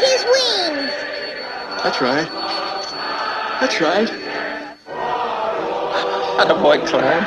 his wings. That's right. That's right. Attaboy, Clyde.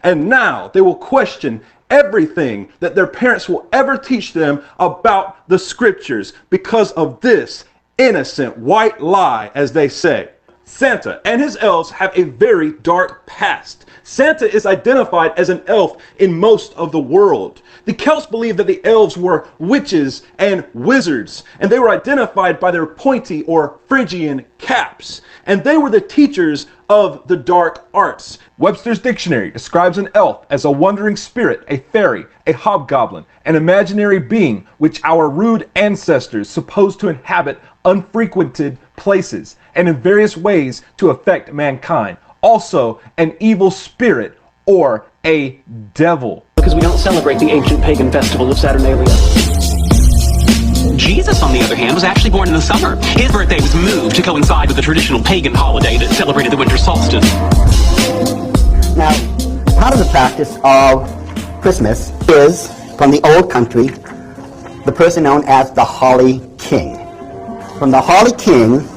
And now they will question everything that their parents will ever teach them about the scriptures because of this innocent white lie, as they say. Santa and his elves have a very dark past. Santa is identified as an elf in most of the world. The Celts believed that the elves were witches and wizards, and they were identified by their pointy or Phrygian caps. And they were the teachers of the dark arts. Webster's dictionary describes an elf as a wandering spirit, a fairy, a hobgoblin, an imaginary being which our rude ancestors supposed to inhabit unfrequented places and in various ways to affect mankind. Also, an evil spirit or a devil. Because we don't celebrate the ancient pagan festival of Saturnalia. Jesus, on the other hand, was actually born in the summer. His birthday was moved to coincide with the traditional pagan holiday that celebrated the winter solstice. Now, part of the practice of Christmas is, from the old country, the person known as the Holly King. From the Holly King,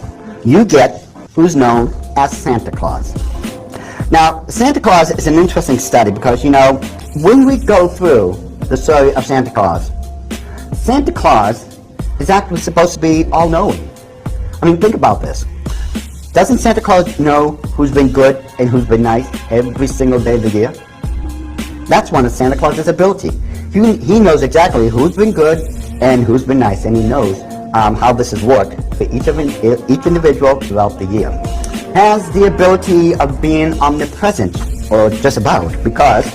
you get who's known as Santa Claus. Now, Santa Claus is an interesting study because, you know, when we go through the story of Santa Claus is actually supposed to be all-knowing. I mean, think about this. Doesn't Santa Claus know who's been good and who's been nice every single day of the year? That's one of Santa Claus's ability. He knows exactly who's been good and who's been nice, and he knows how this has worked for each individual throughout the year. Has the ability of being omnipresent, or just about, because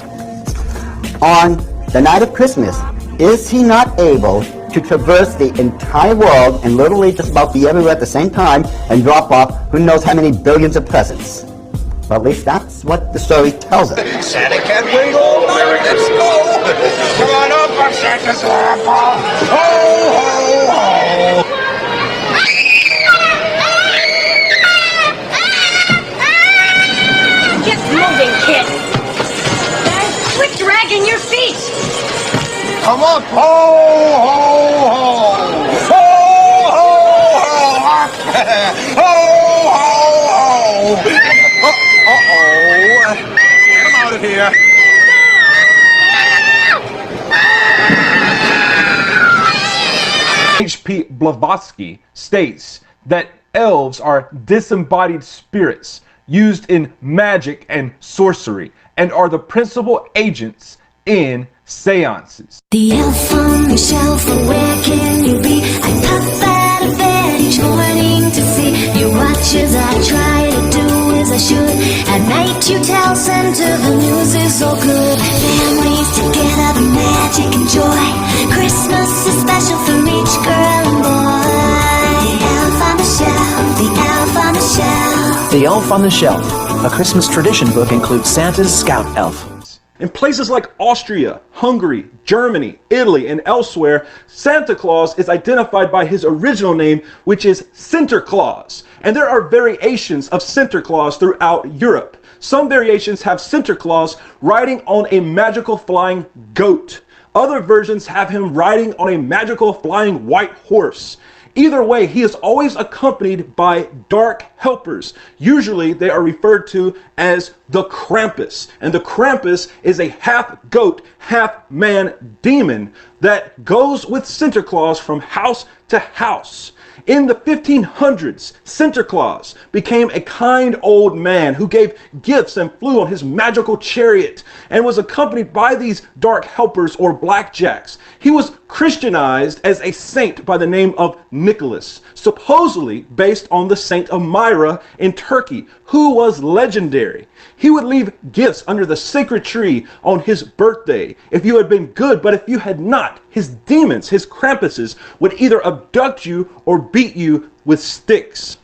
on the night of Christmas, is he not able to traverse the entire world and literally just about be everywhere at the same time and drop off who knows how many billions of presents? Well, at least that's what the story tells us. Santa can't wait all night. Let's go. Come on up, I'm Santa's grandpa. Ho, ho, ho. Get moving, kid. Quit dragging your feet. Come up, ho, ho, ho. Ho, ho, ho. Ho, ho, ho. Uh-oh. Get him out of here. H.P. Blavatsky states that elves are disembodied spirits used in magic and sorcery and are the principal agents in seances. The elf on the shelf, where can you be? I pop out of bed each morning to see you watch as I try to do as I should. At night you tell Santa the news is so good. Families together, the magic and joy. Christmas is special for each girl and boy. The elf on the shelf, the elf on the shelf. The Elf on the Shelf, a Christmas tradition book, includes Santa's scout elf. In places like Austria, Hungary, Germany, Italy, and elsewhere, Santa Claus is identified by his original name, which is Sinterklaas. And there are variations of Sinterklaas throughout Europe. Some variations have Sinterklaas riding on a magical flying goat. Other versions have him riding on a magical flying white horse. Either way, he is always accompanied by dark helpers. Usually they are referred to as the Krampus. And the Krampus is a half goat, half man demon that goes with Sinterklaas from house to house. In the 1500s, Sinterklaas became a kind old man who gave gifts and flew on his magical chariot and was accompanied by these dark helpers or blackjacks. He was Christianized as a saint by the name of Nicholas, supposedly based on the Saint of Myra in Turkey, who was legendary. He would leave gifts under the sacred tree on his birthday if you had been good, but if you had not, his demons, his Krampuses, would either abduct you or beat you with sticks.